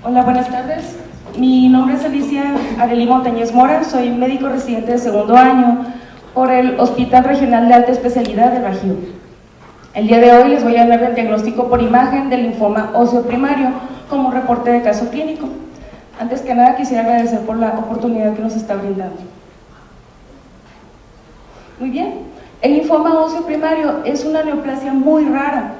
Hola, buenas tardes. Mi nombre es Alicia Arely Montañez Mora, soy médico residente de segundo año por el Hospital Regional de Alta Especialidad del Bajío. El día de hoy les voy a hablar del diagnóstico por imagen del linfoma óseo primario como un reporte de caso clínico. Antes que nada quisiera agradecer por la oportunidad que nos está brindando. Muy bien, el linfoma óseo primario es una neoplasia muy rara.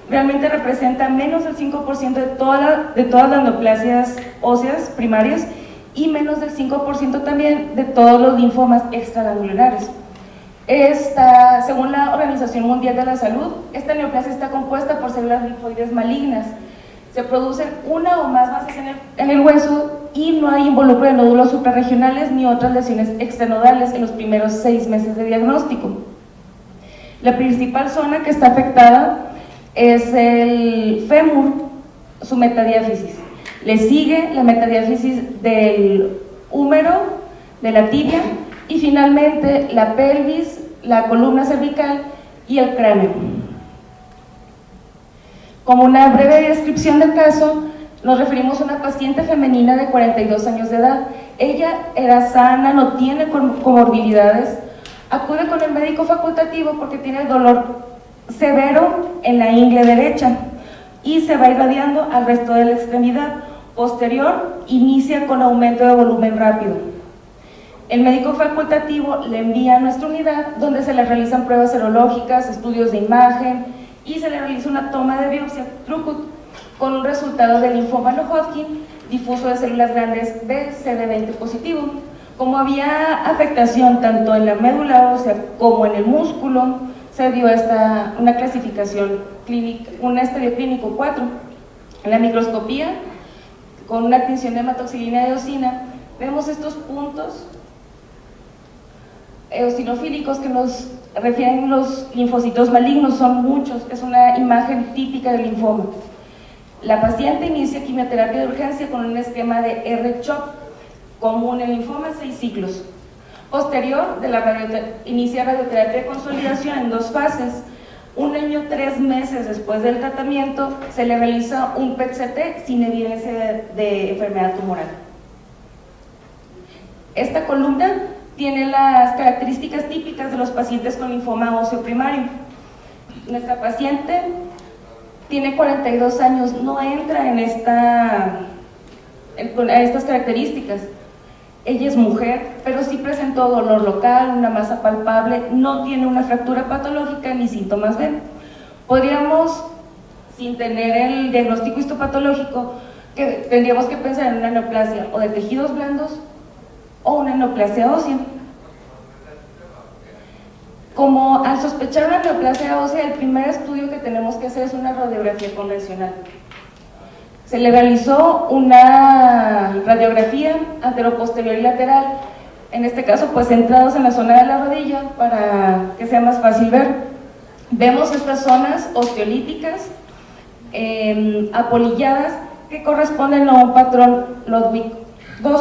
Realmente representa menos del 5% de todas las neoplasias óseas primarias y menos del 5% también de todos los linfomas extraganglionares. Según la Organización Mundial de la Salud, esta neoplasia está compuesta por células linfoides malignas. Se producen una o más bases en el hueso y no hay involucro de nódulos suprarregionales ni otras lesiones extranodales en los primeros 6 meses de diagnóstico. La principal zona que está afectada es el fémur, su metadiáfisis. Le sigue la metadiáfisis del húmero, de la tibia y finalmente la pelvis, la columna cervical y el cráneo. Como una breve descripción del caso, nos referimos a una paciente femenina de 42 años de edad. Ella era sana, no tiene comorbilidades, acude con el médico facultativo porque tiene dolor severo en la ingle derecha y se va irradiando al resto de la extremidad. Posterior, inicia con aumento de volumen rápido. El médico facultativo le envía a nuestra unidad donde se le realizan pruebas serológicas, estudios de imagen y se le realiza una toma de biopsia throughput con un resultado de linfoma no-Hodgkin difuso de células grandes de CD20 positivo. Como había afectación tanto en la médula ósea como en el músculo, se dio una clasificación clínica, un estadio clínico 4. En la microscopía, con una tinción de hematoxilina de eosina, vemos estos puntos eosinofílicos que nos refieren los linfocitos malignos, son muchos, es una imagen típica del linfoma. La paciente inicia quimioterapia de urgencia con un esquema de R-CHOP, común en linfoma, 6 ciclos. Posterior, inicia radioterapia de consolidación en 2 fases. 1 año, 3 meses después del tratamiento, se le realiza un PET-CT sin evidencia de enfermedad tumoral. Esta columna tiene las características típicas de los pacientes con linfoma óseo primario. Nuestra paciente tiene 42 años, no entra en estas características. Ella es mujer, pero sí presentó dolor local, una masa palpable, no tiene una fractura patológica ni síntomas B. Podríamos, sin tener el diagnóstico histopatológico, que tendríamos que pensar en una neoplasia o de tejidos blandos o una neoplasia ósea. Como al sospechar una neoplasia ósea, el primer estudio que tenemos que hacer es una radiografía convencional. Se le realizó una radiografía anteroposterior y lateral, en este caso pues centrados en la zona de la rodilla para que sea más fácil ver. Vemos estas zonas osteolíticas apolilladas que corresponden a un patrón Ludwig II.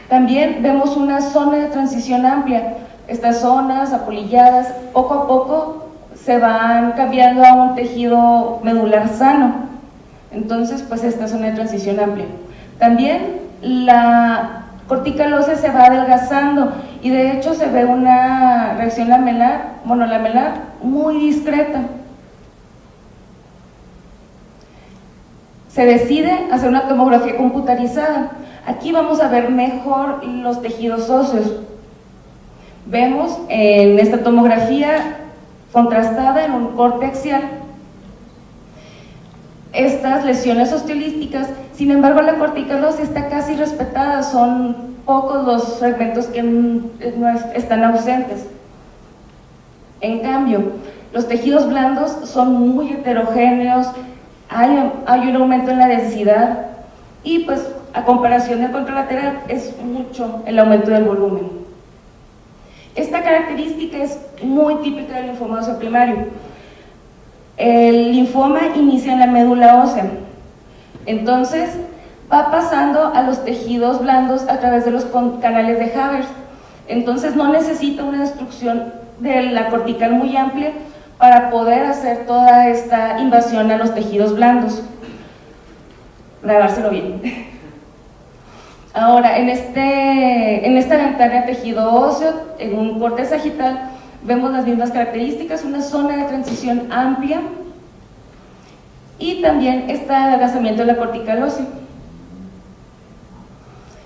También vemos una zona de transición amplia. Estas zonas apolilladas poco a poco se van cambiando a un tejido medular sano. Entonces, pues esta zona de transición amplia. También la cortical ósea se va adelgazando y de hecho se ve una reacción monolamelar muy discreta. Se decide hacer una tomografía computarizada. Aquí vamos a ver mejor los tejidos óseos. Vemos en esta tomografía contrastada en un corte axial estas lesiones osteolísticas. Sin embargo, la cortical ósea está casi respetada, son pocos los fragmentos que están ausentes. En cambio, los tejidos blandos son muy heterogéneos, hay un aumento en la densidad y pues a comparación del contralateral es mucho el aumento del volumen. Esta característica es muy típica del linfoma óseo primario. El linfoma inicia en la médula ósea, entonces va pasando a los tejidos blandos a través de los canales de Havers. Entonces no necesita una destrucción de la cortical muy amplia para poder hacer toda esta invasión a los tejidos blandos. grabárselo bien. Ahora, en esta ventana de tejido óseo, en un corte sagital, vemos las mismas características, una zona de transición amplia y también está el adelgazamiento de la cortical ósea.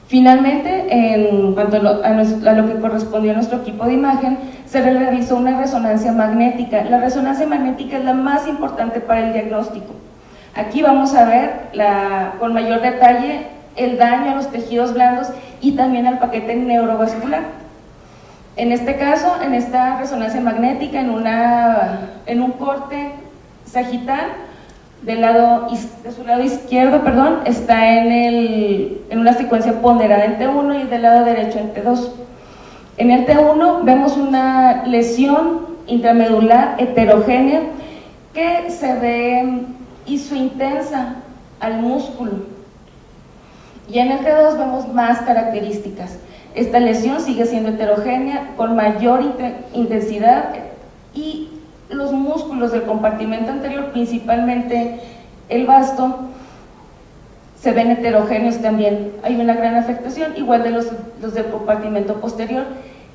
Finalmente, en cuanto a lo que correspondió a nuestro equipo de imagen, se realizó una resonancia magnética. La resonancia magnética es la más importante para el diagnóstico. Aquí vamos a ver con mayor detalle el daño a los tejidos blandos y también al paquete neurovascular. En este caso, en esta resonancia magnética, en un corte sagital, de su lado izquierdo, está en una secuencia ponderada en T1 y del lado derecho en T2. En el T1 vemos una lesión intramedular heterogénea que se ve isointensa al músculo. Y en el T2 vemos más características. Esta lesión sigue siendo heterogénea, con mayor intensidad, y los músculos del compartimento anterior, principalmente el vasto, se ven heterogéneos también. Hay una gran afectación, igual de los del compartimento posterior.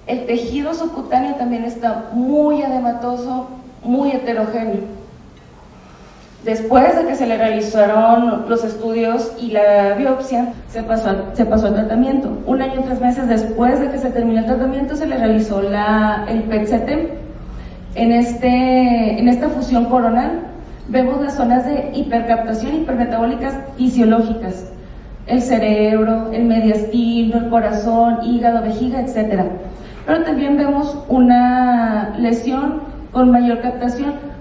El tejido subcutáneo también está muy edematoso, muy heterogéneo. Después de que se le realizaron los estudios y la biopsia, se pasó al tratamiento. 1 año y 3 meses después de que se terminó el tratamiento, se le realizó el PET-CT. En esta fusión coronal vemos las zonas de hipercaptación hipermetabólicas fisiológicas, el cerebro, el mediastino, el corazón, hígado, vejiga, etc. Pero también vemos una lesión con mayor captación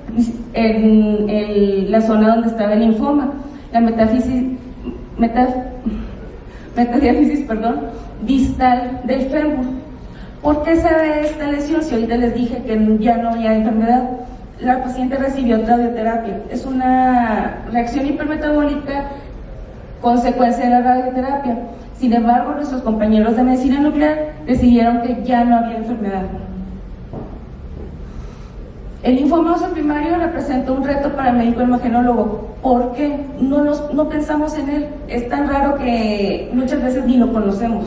en la zona donde estaba el linfoma, la metadiáfisis distal del fémur. ¿Por qué se ve esta lesión? Si ahorita les dije que ya no había enfermedad. La paciente recibió radioterapia. Es una reacción hipermetabólica consecuencia de la radioterapia. Sin embargo, nuestros compañeros de medicina nuclear decidieron que ya no había enfermedad. El linfoma óseo primario representa un reto para el médico imagenólogo. ¿Por qué? No pensamos en él. Es tan raro que muchas veces ni lo conocemos.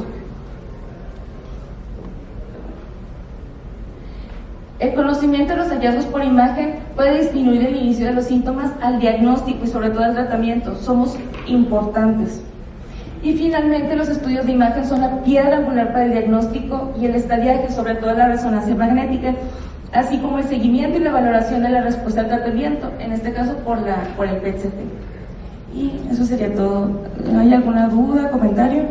El conocimiento de los hallazgos por imagen puede disminuir el inicio de los síntomas al diagnóstico y sobre todo al tratamiento. Somos importantes. Y finalmente, los estudios de imagen son la piedra angular para el diagnóstico y el estadiaje, sobre todo la resonancia magnética, así como el seguimiento y la valoración de la respuesta al tratamiento, en este caso por el PET-CT. Y eso sería todo. ¿Hay alguna duda, comentario?